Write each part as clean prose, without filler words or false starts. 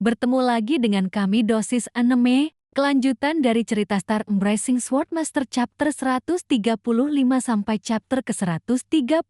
Bertemu lagi dengan kami dosis anime, kelanjutan dari cerita Star Embracing Swordmaster chapter 135 sampai chapter ke-137.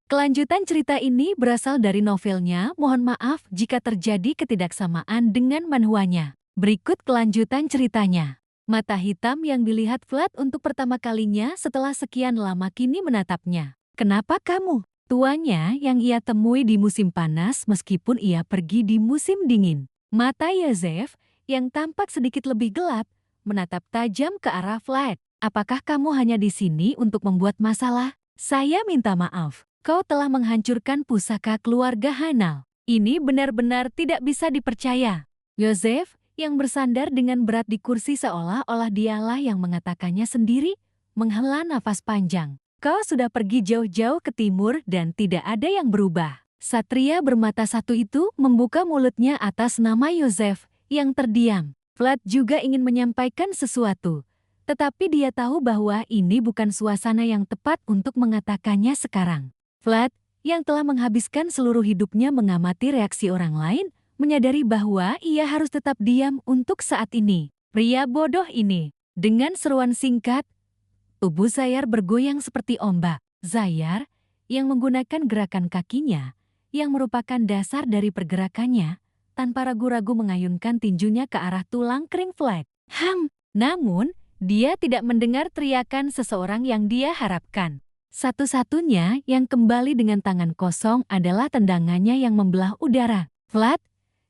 Kelanjutan cerita ini berasal dari novelnya, mohon maaf jika terjadi ketidaksamaan dengan manhwanya. Berikut kelanjutan ceritanya. Mata hitam yang dilihat Vlad untuk pertama kalinya setelah sekian lama kini menatapnya. Kenapa kamu? Tuanya yang ia temui di musim panas meskipun ia pergi di musim dingin. Mata Yosef, yang tampak sedikit lebih gelap, menatap tajam ke arah Vlad. Apakah kamu hanya di sini untuk membuat masalah? Saya minta maaf. Kau telah menghancurkan pusaka keluarga Hanal. Ini benar-benar tidak bisa dipercaya. Yosef, yang bersandar dengan berat di kursi seolah-olah dialah yang mengatakannya sendiri, menghela nafas panjang. Kau sudah pergi jauh-jauh ke timur dan tidak ada yang berubah. Satria bermata satu itu membuka mulutnya atas nama Yosef yang terdiam. Vlad juga ingin menyampaikan sesuatu, tetapi dia tahu bahwa ini bukan suasana yang tepat untuk mengatakannya sekarang. Vlad, yang telah menghabiskan seluruh hidupnya mengamati reaksi orang lain, menyadari bahwa ia harus tetap diam untuk saat ini. Pria bodoh ini, dengan seruan singkat, tubuh Zayar bergoyang seperti ombak. Zayar, yang menggunakan gerakan kakinya, yang merupakan dasar dari pergerakannya, tanpa ragu-ragu mengayunkan tinjunya ke arah tulang kering Vlad. Namun, dia tidak mendengar teriakan seseorang yang dia harapkan. Satu-satunya yang kembali dengan tangan kosong adalah tendangannya yang membelah udara. Vlad,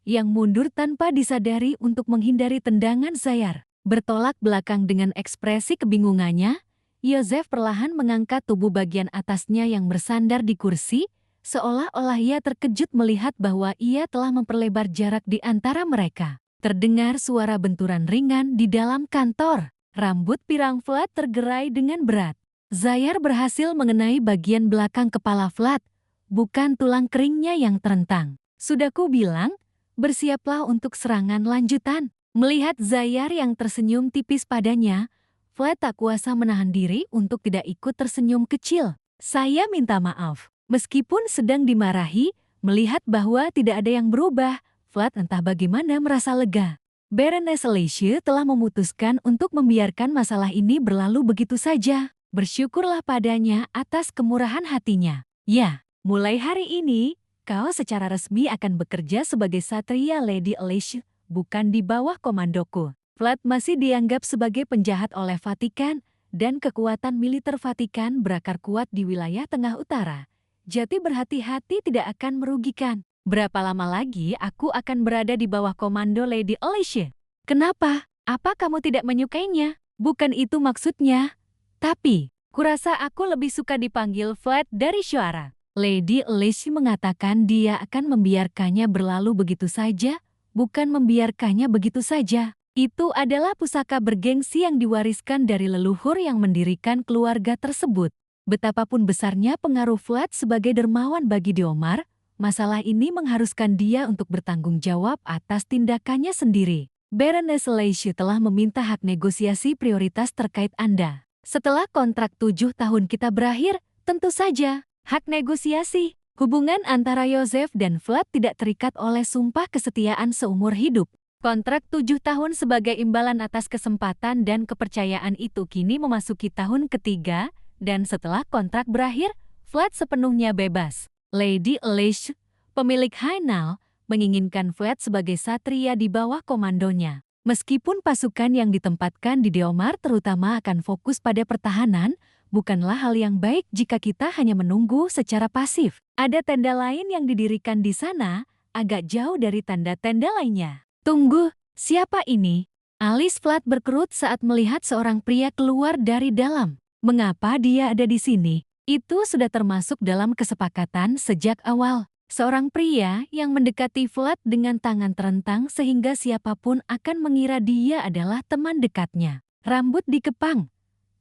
yang mundur tanpa disadari untuk menghindari tendangan Zayar, bertolak belakang dengan ekspresi kebingungannya. Yosef perlahan mengangkat tubuh bagian atasnya yang bersandar di kursi, seolah-olah ia terkejut melihat bahwa ia telah memperlebar jarak di antara mereka. Terdengar suara benturan ringan di dalam kantor. Rambut pirang Vlad tergerai dengan berat. Zayar berhasil mengenai bagian belakang kepala Vlad, bukan tulang keringnya yang terentang. Sudah ku bilang, bersiaplah untuk serangan lanjutan. Melihat Zayar yang tersenyum tipis padanya, Vlad tak kuasa menahan diri untuk tidak ikut tersenyum kecil. Saya minta maaf. Meskipun sedang dimarahi, melihat bahwa tidak ada yang berubah, Vlad entah bagaimana merasa lega. Baroness Alicia telah memutuskan untuk membiarkan masalah ini berlalu begitu saja. Bersyukurlah padanya atas kemurahan hatinya. Ya, mulai hari ini, kau secara resmi akan bekerja sebagai Satria Lady Alicia, bukan di bawah komandoku. Vlad masih dianggap sebagai penjahat oleh Vatikan, dan kekuatan militer Vatikan berakar kuat di wilayah Tengah Utara. Jadi berhati-hati tidak akan merugikan. Berapa lama lagi aku akan berada di bawah komando Lady Alicia? Kenapa? Apa kamu tidak menyukainya? Bukan itu maksudnya. Tapi, kurasa aku lebih suka dipanggil Vlad dari Syara. Lady Alicia mengatakan dia akan membiarkannya berlalu begitu saja, bukan membiarkannya begitu saja. Itu adalah pusaka bergengsi yang diwariskan dari leluhur yang mendirikan keluarga tersebut. Betapapun besarnya pengaruh Vlad sebagai dermawan bagi Deomar, masalah ini mengharuskan dia untuk bertanggung jawab atas tindakannya sendiri. Baroness Alicia telah meminta hak negosiasi prioritas terkait Anda. Setelah kontrak 7 tahun kita berakhir, tentu saja, hak negosiasi. Hubungan antara Yosef dan Vlad tidak terikat oleh sumpah kesetiaan seumur hidup. Kontrak 7 tahun sebagai imbalan atas kesempatan dan kepercayaan itu kini memasuki tahun ketiga, dan setelah kontrak berakhir, Vlad sepenuhnya bebas. Lady Alicia, pemilik Hainal, menginginkan Vlad sebagai satria di bawah komandonya. Meskipun pasukan yang ditempatkan di Deomar terutama akan fokus pada pertahanan, bukanlah hal yang baik jika kita hanya menunggu secara pasif. Ada tenda lain yang didirikan di sana, agak jauh dari tanda-tenda lainnya. Tunggu, siapa ini? Alis Vlad berkerut saat melihat seorang pria keluar dari dalam. Mengapa dia ada di sini? Itu sudah termasuk dalam kesepakatan sejak awal. Seorang pria yang mendekati Vlad dengan tangan terentang sehingga siapapun akan mengira dia adalah teman dekatnya. Rambut dikepang,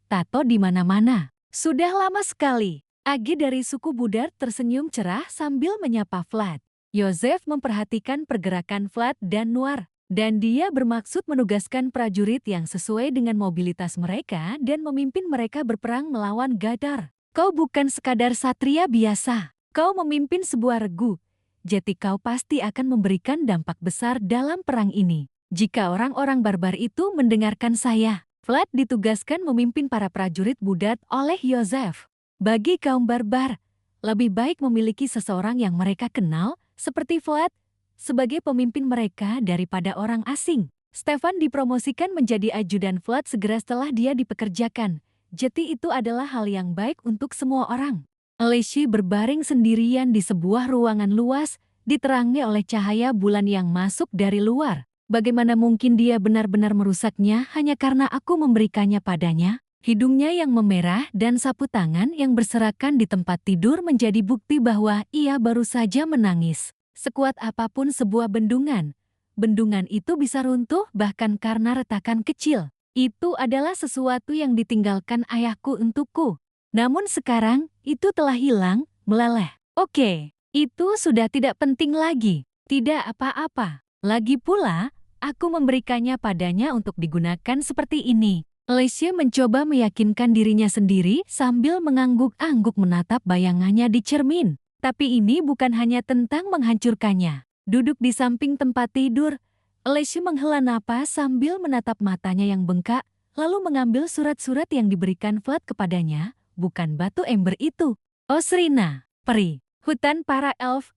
tato di mana-mana. Sudah lama sekali. Agi dari suku Budar tersenyum cerah sambil menyapa Vlad. Yosef memperhatikan pergerakan Vlad dan Noir, dan dia bermaksud menugaskan prajurit yang sesuai dengan mobilitas mereka dan memimpin mereka berperang melawan Gadar. Kau bukan sekadar satria biasa, kau memimpin sebuah regu jadi kau pasti akan memberikan dampak besar dalam perang ini. Jika orang-orang barbar itu mendengarkan saya, Vlad ditugaskan memimpin para prajurit Budat oleh Yosef. Bagi kaum barbar, lebih baik memiliki seseorang yang mereka kenal, seperti Vlad, sebagai pemimpin mereka daripada orang asing. Stefan dipromosikan menjadi ajudan Vlad segera setelah dia dipekerjakan. Jadi itu adalah hal yang baik untuk semua orang. Alessi berbaring sendirian di sebuah ruangan luas, diterangi oleh cahaya bulan yang masuk dari luar. Bagaimana mungkin dia benar-benar merusaknya hanya karena aku memberikannya padanya? Hidungnya yang memerah dan sapu tangan yang berserakan di tempat tidur menjadi bukti bahwa ia baru saja menangis. Sekuat apapun sebuah bendungan, bendungan itu bisa runtuh bahkan karena retakan kecil. Itu adalah sesuatu yang ditinggalkan ayahku untukku. Namun sekarang, itu telah hilang, meleleh. Oke, itu sudah tidak penting lagi. Tidak apa-apa. Lagi pula, aku memberikannya padanya untuk digunakan seperti ini. Alessia mencoba meyakinkan dirinya sendiri sambil mengangguk-angguk menatap bayangannya di cermin. Tapi ini bukan hanya tentang menghancurkannya. Duduk di samping tempat tidur, Alessia menghela napas sambil menatap matanya yang bengkak, lalu mengambil surat-surat yang diberikan Vlad kepadanya. Bukan batu ember itu. Osrina, peri, hutan para elf.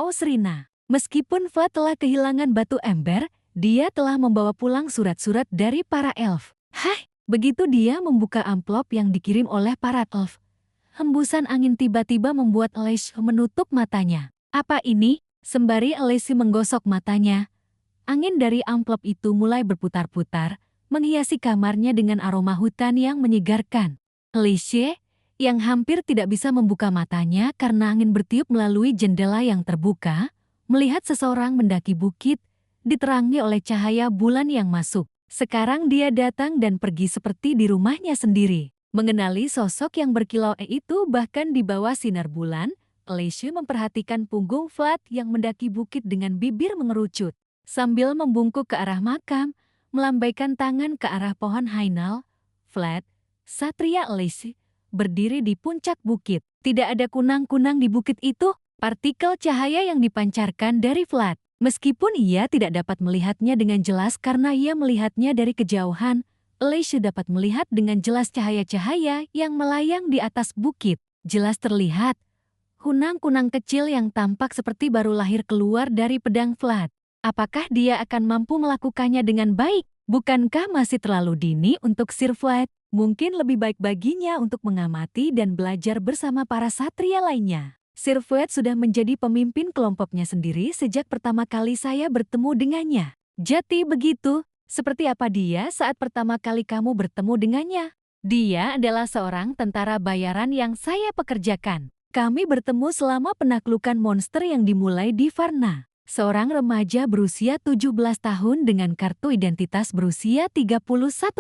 Osrina, meskipun Vlad telah kehilangan batu ember, dia telah membawa pulang surat-surat dari para elf. Hai, begitu dia membuka amplop yang dikirim oleh para elf. Hembusan angin tiba-tiba membuat Alessi menutup matanya. Apa ini? Sembari Alessi menggosok matanya, angin dari amplop itu mulai berputar-putar, menghiasi kamarnya dengan aroma hutan yang menyegarkan. Alessi, yang hampir tidak bisa membuka matanya karena angin bertiup melalui jendela yang terbuka, melihat seseorang mendaki bukit, diterangi oleh cahaya bulan yang masuk. Sekarang dia datang dan pergi seperti di rumahnya sendiri. Mengenali sosok yang berkilau itu bahkan di bawah sinar bulan, Alessi memperhatikan punggung Vlad yang mendaki bukit dengan bibir mengerucut. Sambil membungkuk ke arah makam, melambaikan tangan ke arah pohon hainal, Vlad, Satria Alessi, berdiri di puncak bukit. Tidak ada kunang-kunang di bukit itu, partikel cahaya yang dipancarkan dari Vlad. Meskipun ia tidak dapat melihatnya dengan jelas karena ia melihatnya dari kejauhan, Alessi dapat melihat dengan jelas cahaya-cahaya yang melayang di atas bukit. Jelas terlihat, kunang-kunang kecil yang tampak seperti baru lahir keluar dari pedang Vlad. Apakah dia akan mampu melakukannya dengan baik? Bukankah masih terlalu dini untuk Sir Vlad? Mungkin lebih baik baginya untuk mengamati dan belajar bersama para satria lainnya. Sir Vlad sudah menjadi pemimpin kelompoknya sendiri sejak pertama kali saya bertemu dengannya. Jadi begitu, seperti apa dia saat pertama kali kamu bertemu dengannya? Dia adalah seorang tentara bayaran yang saya pekerjakan. Kami bertemu selama penaklukan monster yang dimulai di Varna. Seorang remaja berusia 17 tahun dengan kartu identitas berusia 31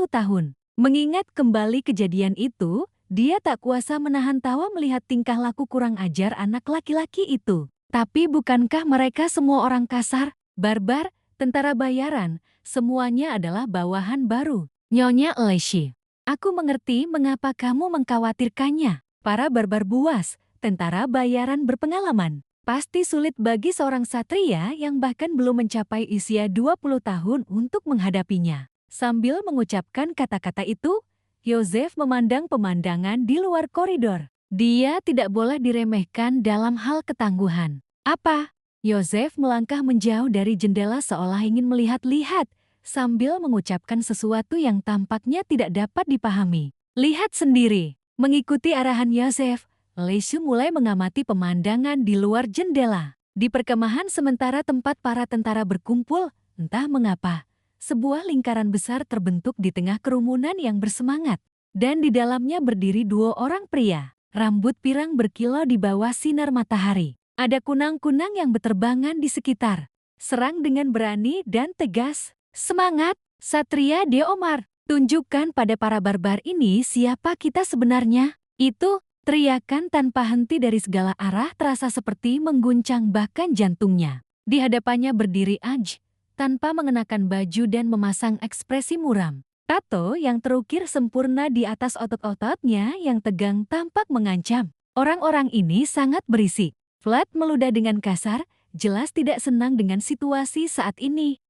tahun. Mengingat kembali kejadian itu, dia tak kuasa menahan tawa melihat tingkah laku kurang ajar anak laki-laki itu. Tapi bukankah mereka semua orang kasar, barbar, tentara bayaran, semuanya adalah bawahan baru? Nyonya Alessi, aku mengerti mengapa kamu mengkhawatirkannya. Para barbar buas, tentara bayaran berpengalaman. Pasti sulit bagi seorang satria yang bahkan belum mencapai usia 20 tahun untuk menghadapinya. Sambil mengucapkan kata-kata itu, Yosef memandang pemandangan di luar koridor. Dia tidak boleh diremehkan dalam hal ketangguhan. Apa? Yosef melangkah menjauh dari jendela seolah ingin melihat-lihat, sambil mengucapkan sesuatu yang tampaknya tidak dapat dipahami. Lihat sendiri. Mengikuti arahan Yosef, Alessi mulai mengamati pemandangan di luar jendela. Di perkemahan sementara tempat para tentara berkumpul, entah mengapa, sebuah lingkaran besar terbentuk di tengah kerumunan yang bersemangat. Dan di dalamnya berdiri dua orang pria. Rambut pirang berkilau di bawah sinar matahari. Ada kunang-kunang yang berterbangan di sekitar. Serang dengan berani dan tegas. Semangat, Satria Deomar. Tunjukkan pada para barbar ini siapa kita sebenarnya. Itu, teriakan tanpa henti dari segala arah terasa seperti mengguncang bahkan jantungnya. Di hadapannya berdiri Aj, tanpa mengenakan baju dan memasang ekspresi muram. Tato yang terukir sempurna di atas otot-ototnya yang tegang tampak mengancam. Orang-orang ini sangat berisik. Vlad meludah dengan kasar, jelas tidak senang dengan situasi saat ini.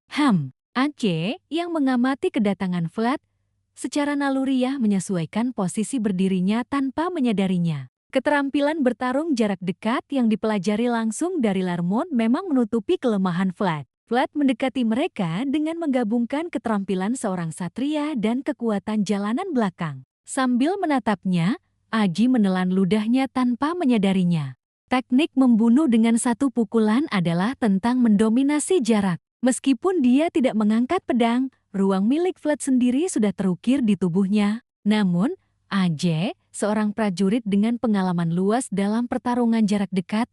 Aceh yang mengamati kedatangan Vlad secara naluriah menyesuaikan posisi berdirinya tanpa menyadarinya. Keterampilan bertarung jarak dekat yang dipelajari langsung dari Larmon memang menutupi kelemahan Vlad. Vlad mendekati mereka dengan menggabungkan keterampilan seorang satria dan kekuatan jalanan belakang. Sambil menatapnya, Aji menelan ludahnya tanpa menyadarinya. Teknik membunuh dengan satu pukulan adalah tentang mendominasi jarak. Meskipun dia tidak mengangkat pedang, ruang milik Vlad sendiri sudah terukir di tubuhnya. Namun, Aje, seorang prajurit dengan pengalaman luas dalam pertarungan jarak dekat,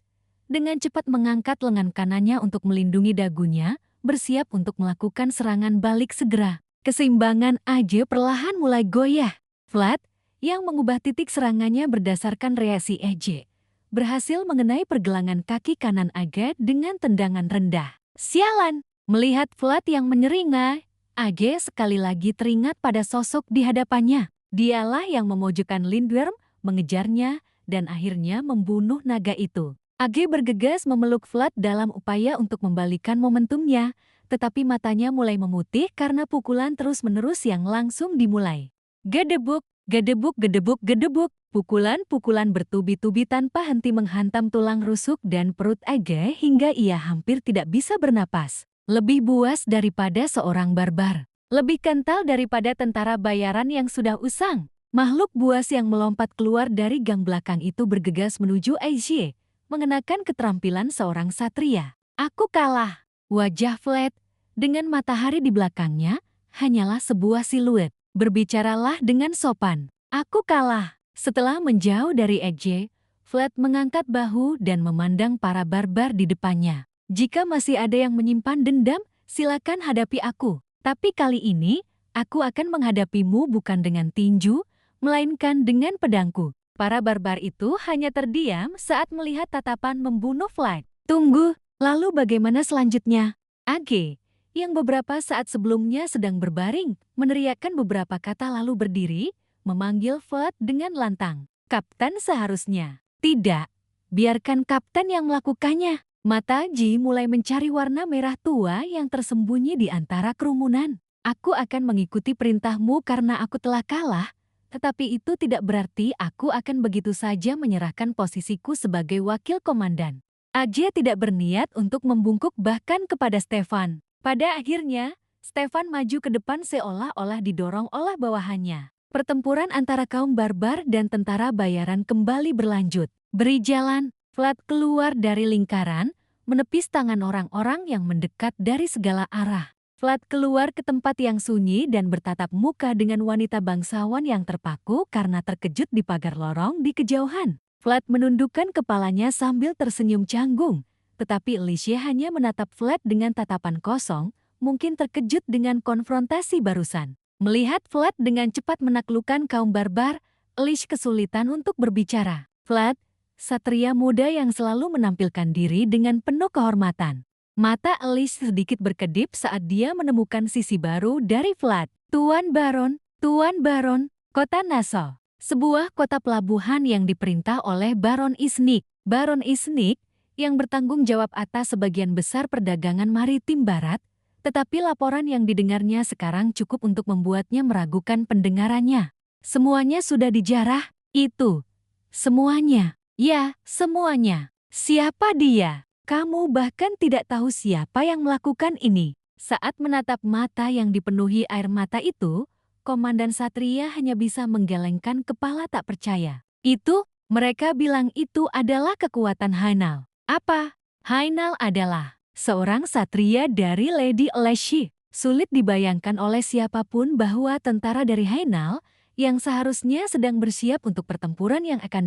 dengan cepat mengangkat lengan kanannya untuk melindungi dagunya, bersiap untuk melakukan serangan balik segera. Keseimbangan Aje perlahan mulai goyah. Vlad, yang mengubah titik serangannya berdasarkan reaksi Aje, berhasil mengenai pergelangan kaki kanan Age dengan tendangan rendah. Sialan! Melihat Vlad yang menyeringai, Age sekali lagi teringat pada sosok di hadapannya. Dialah yang memojokkan Lindworm, mengejarnya, dan akhirnya membunuh naga itu. Age bergegas memeluk Vlad dalam upaya untuk membalikan momentumnya, tetapi matanya mulai memutih karena pukulan terus-menerus yang langsung dimulai. Gedebuk, gedebuk, gedebuk, gedebuk. Pukulan-pukulan bertubi-tubi tanpa henti menghantam tulang rusuk dan perut Age hingga ia hampir tidak bisa bernapas. Lebih buas daripada seorang barbar. Lebih kental daripada tentara bayaran yang sudah usang. Makhluk buas yang melompat keluar dari gang belakang itu bergegas menuju Aijie, mengenakan keterampilan seorang satria. Aku kalah. Wajah Vlad, dengan matahari di belakangnya, hanyalah sebuah siluet. Berbicaralah dengan sopan. Aku kalah. Setelah menjauh dari Aijie, Vlad mengangkat bahu dan memandang para barbar di depannya. Jika masih ada yang menyimpan dendam, silakan hadapi aku. Tapi kali ini, aku akan menghadapimu bukan dengan tinju, melainkan dengan pedangku. Para barbar itu hanya terdiam saat melihat tatapan membunuh Vlad. Tunggu, lalu bagaimana selanjutnya? Age, yang beberapa saat sebelumnya sedang berbaring, meneriakkan beberapa kata lalu berdiri, memanggil Vlad dengan lantang. Kapten seharusnya. Tidak, biarkan kapten yang melakukannya. Mata Ji mulai mencari warna merah tua yang tersembunyi di antara kerumunan. Aku akan mengikuti perintahmu karena aku telah kalah, tetapi itu tidak berarti aku akan begitu saja menyerahkan posisiku sebagai wakil komandan. Aje tidak berniat untuk membungkuk bahkan kepada Stefan. Pada akhirnya, Stefan maju ke depan seolah-olah didorong oleh bawahannya. Pertempuran antara kaum barbar dan tentara bayaran kembali berlanjut. Beri jalan, Vlad keluar dari lingkaran, menepis tangan orang-orang yang mendekat dari segala arah. Vlad keluar ke tempat yang sunyi dan bertatap muka dengan wanita bangsawan yang terpaku karena terkejut di pagar lorong di kejauhan. Vlad menundukkan kepalanya sambil tersenyum canggung, tetapi Alicia hanya menatap Vlad dengan tatapan kosong, mungkin terkejut dengan konfrontasi barusan. Melihat Vlad dengan cepat menaklukkan kaum barbar, Alicia kesulitan untuk berbicara. Vlad, satria muda yang selalu menampilkan diri dengan penuh kehormatan. Mata Alicia sedikit berkedip saat dia menemukan sisi baru dari Vlad. Tuan Baron, kota Nassau. Sebuah kota pelabuhan yang diperintah oleh Baron Isnik. Baron Isnik, yang bertanggung jawab atas sebagian besar perdagangan maritim barat, tetapi laporan yang didengarnya sekarang cukup untuk membuatnya meragukan pendengarannya. Semuanya sudah dijarah, itu. Semuanya. Ya, semuanya. Siapa dia? Kamu bahkan tidak tahu siapa yang melakukan ini. Saat menatap mata yang dipenuhi air mata itu, Komandan Satria hanya bisa menggelengkan kepala tak percaya. Itu, mereka bilang itu adalah kekuatan Hainal. Apa? Hainal adalah seorang satria dari Lady Alessi. Sulit dibayangkan oleh siapapun bahwa tentara dari Hainal yang seharusnya sedang bersiap untuk pertempuran yang akan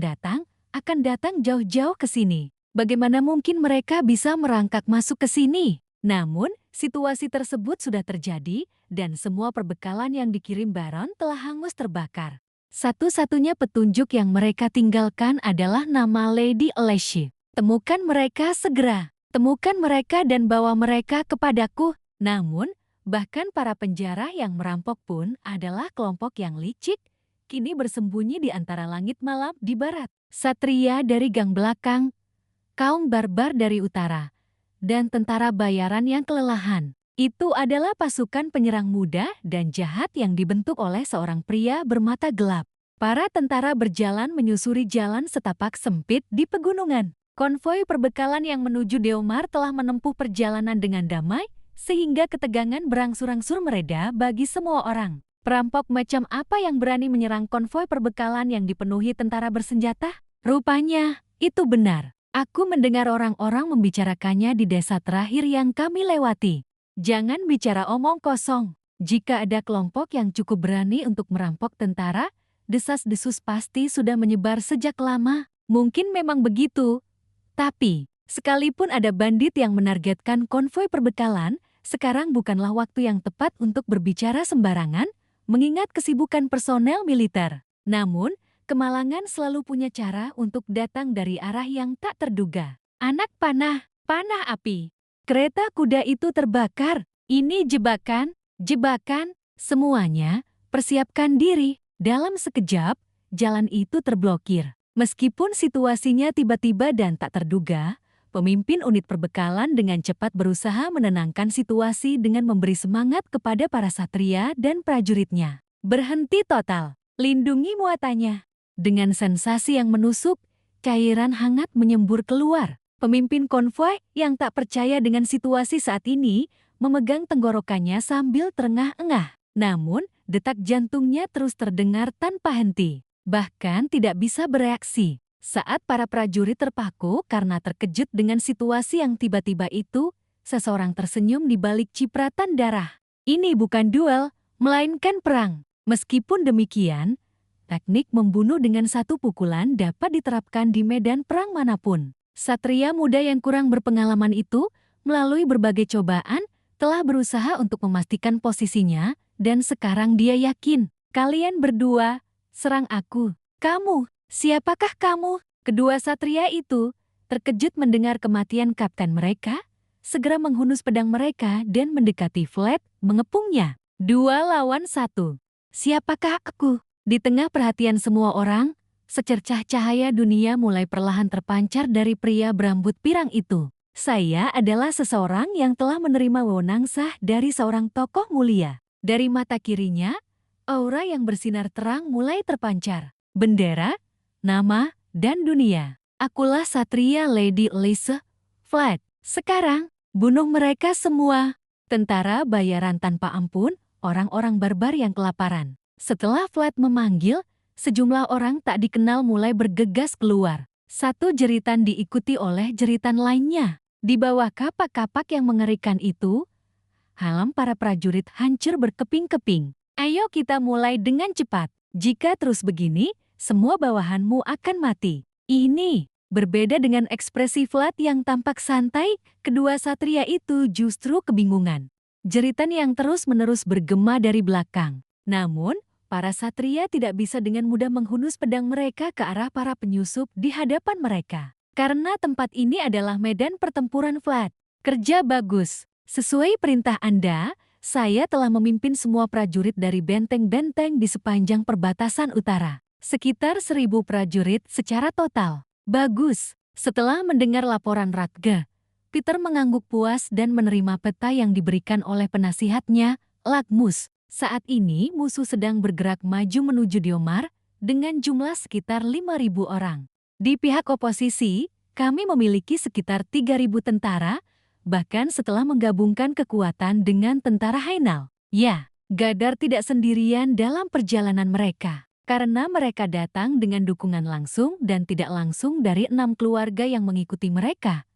datang jauh-jauh ke sini. Bagaimana mungkin mereka bisa merangkak masuk ke sini? Namun, situasi tersebut sudah terjadi dan semua perbekalan yang dikirim Baron telah hangus terbakar. Satu-satunya petunjuk yang mereka tinggalkan adalah nama Lady Alessi. Temukan mereka segera. Temukan mereka dan bawa mereka kepadaku. Namun, bahkan para penjara yang merampok pun adalah kelompok yang licik, kini bersembunyi di antara langit malam di barat. Satria dari gang belakang, kaum barbar dari utara, dan tentara bayaran yang kelelahan. Itu adalah pasukan penyerang muda dan jahat yang dibentuk oleh seorang pria bermata gelap. Para tentara berjalan menyusuri jalan setapak sempit di pegunungan. Konvoi perbekalan yang menuju Deomar telah menempuh perjalanan dengan damai, sehingga ketegangan berangsur-angsur mereda bagi semua orang. Perampok macam apa yang berani menyerang konvoi perbekalan yang dipenuhi tentara bersenjata? Rupanya, itu benar. Aku mendengar orang-orang membicarakannya di desa terakhir yang kami lewati. Jangan bicara omong kosong. Jika ada kelompok yang cukup berani untuk merampok tentara, desas-desus pasti sudah menyebar sejak lama. Mungkin memang begitu. Tapi, sekalipun ada bandit yang menargetkan konvoi perbekalan, sekarang bukanlah waktu yang tepat untuk berbicara sembarangan, mengingat kesibukan personel militer. Namun, kemalangan selalu punya cara untuk datang dari arah yang tak terduga. Anak panah, panah api. Kereta kuda itu terbakar. Ini jebakan, jebakan. Semuanya, persiapkan diri. Dalam sekejap, jalan itu terblokir. Meskipun situasinya tiba-tiba dan tak terduga, pemimpin unit perbekalan dengan cepat berusaha menenangkan situasi dengan memberi semangat kepada para satria dan prajuritnya. Berhenti total, lindungi muatannya. Dengan sensasi yang menusuk, cairan hangat menyembur keluar. Pemimpin konvoi yang tak percaya dengan situasi saat ini memegang tenggorokannya sambil terengah-engah. Namun, detak jantungnya terus terdengar tanpa henti. Bahkan tidak bisa bereaksi. Saat para prajurit terpaku karena terkejut dengan situasi yang tiba-tiba itu, seseorang tersenyum di balik cipratan darah. Ini bukan duel, melainkan perang. Meskipun demikian, teknik membunuh dengan satu pukulan dapat diterapkan di medan perang manapun. Satria muda yang kurang berpengalaman itu, melalui berbagai cobaan, telah berusaha untuk memastikan posisinya, dan sekarang dia yakin, kalian berdua, serang aku. Kamu, siapakah kamu? Kedua satria itu, terkejut mendengar kematian kapten mereka, segera menghunus pedang mereka dan mendekati Vlad, mengepungnya. 2 lawan 1. Siapakah aku? Di tengah perhatian semua orang, secercah cahaya dunia mulai perlahan terpancar dari pria berambut pirang itu. Saya adalah seseorang yang telah menerima wewenang sah dari seorang tokoh mulia. Dari mata kirinya, aura yang bersinar terang mulai terpancar. Bendera, nama, dan dunia. Akulah Satria Lady Elise, Vlad. Sekarang, bunuh mereka semua. Tentara bayaran tanpa ampun, orang-orang barbar yang kelaparan. Setelah Vlad memanggil, sejumlah orang tak dikenal mulai bergegas keluar. Satu jeritan diikuti oleh jeritan lainnya. Di bawah kapak-kapak yang mengerikan itu, halam para prajurit hancur berkeping-keping. Ayo kita mulai dengan cepat. Jika terus begini, semua bawahanmu akan mati. Ini, berbeda dengan ekspresi Vlad yang tampak santai, kedua satria itu justru kebingungan. Jeritan yang terus-menerus bergema dari belakang. Namun, para satria tidak bisa dengan mudah menghunus pedang mereka ke arah para penyusup di hadapan mereka. Karena tempat ini adalah medan pertempuran Vlad. Kerja bagus. Sesuai perintah Anda, saya telah memimpin semua prajurit dari benteng-benteng di sepanjang perbatasan utara. Sekitar 1000 prajurit secara total. Bagus. Setelah mendengar laporan Radga, Peter mengangguk puas dan menerima peta yang diberikan oleh penasihatnya, Lagmus. Saat ini musuh sedang bergerak maju menuju Deomar dengan jumlah sekitar 5.000 orang. Di pihak oposisi, kami memiliki sekitar 3.000 tentara, bahkan setelah menggabungkan kekuatan dengan tentara Hainal. Ya, Gadar tidak sendirian dalam perjalanan mereka, karena mereka datang dengan dukungan langsung dan tidak langsung dari 6 keluarga yang mengikuti mereka.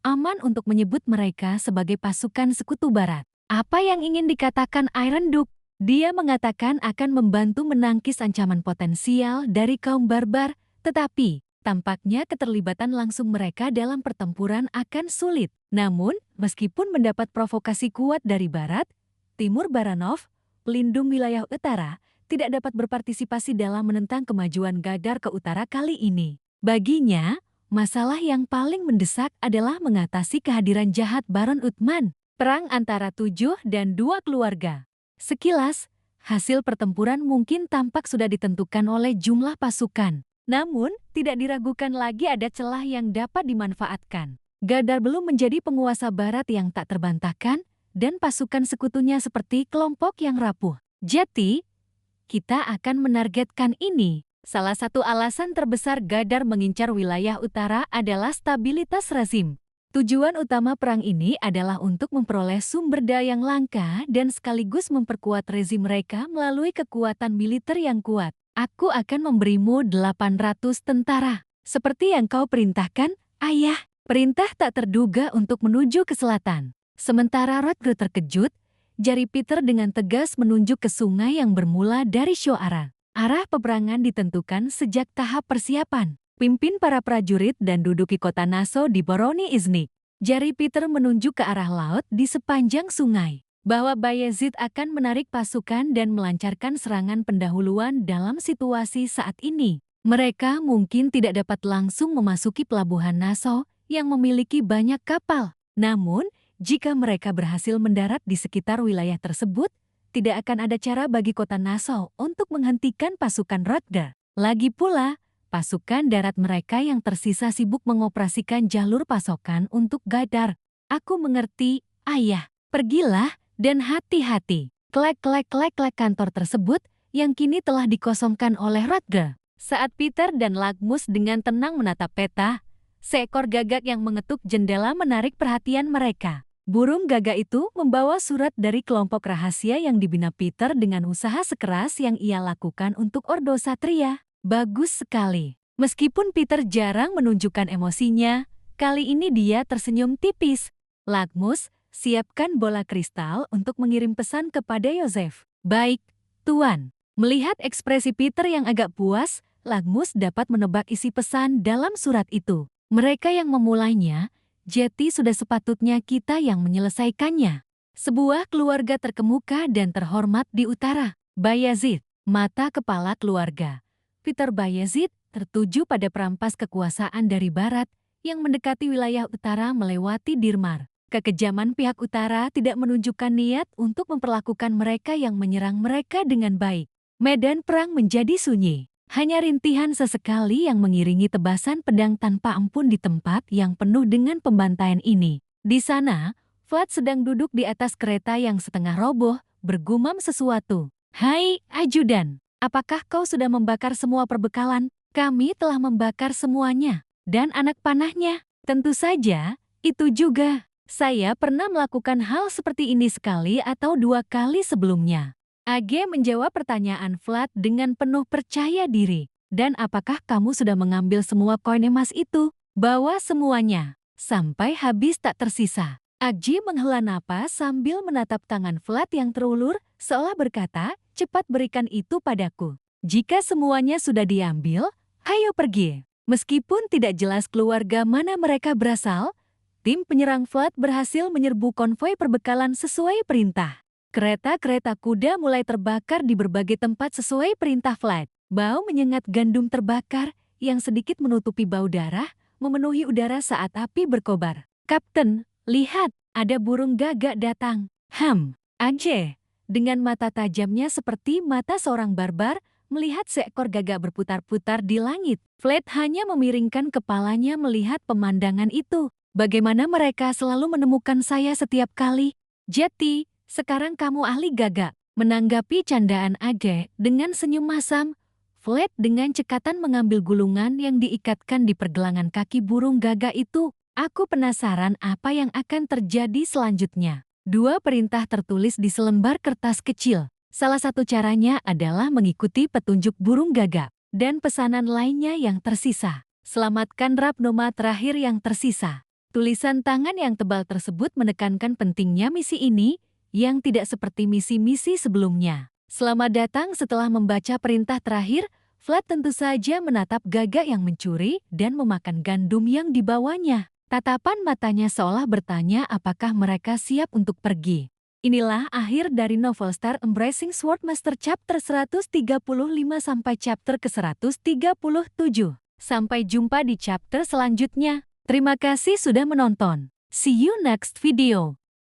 Aman untuk menyebut mereka sebagai pasukan Sekutu Barat. Apa yang ingin dikatakan Iron Duke? Dia mengatakan akan membantu menangkis ancaman potensial dari kaum barbar, tetapi tampaknya keterlibatan langsung mereka dalam pertempuran akan sulit. Namun, meskipun mendapat provokasi kuat dari Barat, Timur Baranov, pelindung wilayah utara, tidak dapat berpartisipasi dalam menentang kemajuan Gadar ke utara kali ini. Baginya, masalah yang paling mendesak adalah mengatasi kehadiran jahat Baron Uthman. Perang antara 7 dan 2 keluarga. Sekilas, hasil pertempuran mungkin tampak sudah ditentukan oleh jumlah pasukan. Namun, tidak diragukan lagi ada celah yang dapat dimanfaatkan. Gadar belum menjadi penguasa barat yang tak terbantahkan, dan pasukan sekutunya seperti kelompok yang rapuh. Jadi, kita akan menargetkan ini. Salah satu alasan terbesar Gadar mengincar wilayah utara adalah stabilitas rezim. Tujuan utama perang ini adalah untuk memperoleh sumber daya yang langka dan sekaligus memperkuat rezim mereka melalui kekuatan militer yang kuat. Aku akan memberimu 800 tentara. Seperti yang kau perintahkan, ayah. Perintah tak terduga untuk menuju ke selatan. Sementara Rodger terkejut, jari Peter dengan tegas menunjuk ke sungai yang bermula dari Shoara. Arah peperangan ditentukan sejak tahap persiapan. Pimpin para prajurit dan duduki kota Nassau di Boroni Iznik. Jari Peter menunjuk ke arah laut di sepanjang sungai. Bahwa Bayezid akan menarik pasukan dan melancarkan serangan pendahuluan dalam situasi saat ini. Mereka mungkin tidak dapat langsung memasuki pelabuhan Nassau yang memiliki banyak kapal. Namun, jika mereka berhasil mendarat di sekitar wilayah tersebut, tidak akan ada cara bagi kota Nassau untuk menghentikan pasukan Rodger. Lagi pula, pasukan darat mereka yang tersisa sibuk mengoperasikan jalur pasokan untuk Gadar. Aku mengerti, ayah. Pergilah dan hati-hati. Klek-klek-klek-klek kantor tersebut yang kini telah dikosongkan oleh Rodger. Saat Peter dan Lagmus dengan tenang menatap peta, seekor gagak yang mengetuk jendela menarik perhatian mereka. Burung gagak itu membawa surat dari kelompok rahasia yang dibina Peter dengan usaha sekeras yang ia lakukan untuk Ordo Satria. Bagus sekali. Meskipun Peter jarang menunjukkan emosinya, kali ini dia tersenyum tipis. Lagmus, siapkan bola kristal untuk mengirim pesan kepada Yosef. Baik, Tuan. Melihat ekspresi Peter yang agak puas, Lagmus dapat menebak isi pesan dalam surat itu. Mereka yang memulainya, jadi sudah sepatutnya kita yang menyelesaikannya. Sebuah keluarga terkemuka dan terhormat di utara. Bayezid, mata kepala keluarga. Peter Bayezid tertuju pada perampas kekuasaan dari barat yang mendekati wilayah utara melewati Dirmar. Kekejaman pihak utara tidak menunjukkan niat untuk memperlakukan mereka yang menyerang mereka dengan baik. Medan perang menjadi sunyi. Hanya rintihan sesekali yang mengiringi tebasan pedang tanpa ampun di tempat yang penuh dengan pembantaian ini. Di sana, Vlad sedang duduk di atas kereta yang setengah roboh, bergumam sesuatu. Hai, ajudan. Apakah kau sudah membakar semua perbekalan? Kami telah membakar semuanya. Dan anak panahnya? Tentu saja, itu juga. Saya pernah melakukan hal seperti ini sekali atau dua kali sebelumnya. AG menjawab pertanyaan Vlad dengan penuh percaya diri. Dan apakah kamu sudah mengambil semua koin emas itu? Bawa semuanya. Sampai habis tak tersisa. AG menghela napas sambil menatap tangan Vlad yang terulur, seolah berkata, cepat berikan itu padaku. Jika semuanya sudah diambil, ayo pergi. Meskipun tidak jelas keluarga mana mereka berasal, tim penyerang Vlad berhasil menyerbu konvoi perbekalan sesuai perintah. Kereta-kereta kuda mulai terbakar di berbagai tempat sesuai perintah Vlad. Bau menyengat gandum terbakar yang sedikit menutupi bau darah, memenuhi udara saat api berkobar. Kapten, lihat, ada burung gagak datang. Aceh. Dengan mata tajamnya seperti mata seorang barbar, melihat seekor gagak berputar-putar di langit. Vlad hanya memiringkan kepalanya melihat pemandangan itu. Bagaimana mereka selalu menemukan saya setiap kali? Jadi, sekarang kamu ahli gagak. Menanggapi candaan AG dengan senyum masam, Vlad dengan cekatan mengambil gulungan yang diikatkan di pergelangan kaki burung gagak itu. Aku penasaran apa yang akan terjadi selanjutnya. Dua perintah tertulis di selembar kertas kecil. Salah satu caranya adalah mengikuti petunjuk burung gagak. Dan pesanan lainnya yang tersisa. Selamatkan Rapnoma terakhir yang tersisa. Tulisan tangan yang tebal tersebut menekankan pentingnya misi ini, yang tidak seperti misi-misi sebelumnya. Selamat datang setelah membaca perintah terakhir, Vlad tentu saja menatap gagak yang mencuri dan memakan gandum yang dibawanya. Tatapan matanya seolah bertanya apakah mereka siap untuk pergi. Inilah akhir dari novel Star Embracing Swordmaster chapter 135 sampai chapter ke-137. Sampai jumpa di chapter selanjutnya. Terima kasih sudah menonton. See you next video.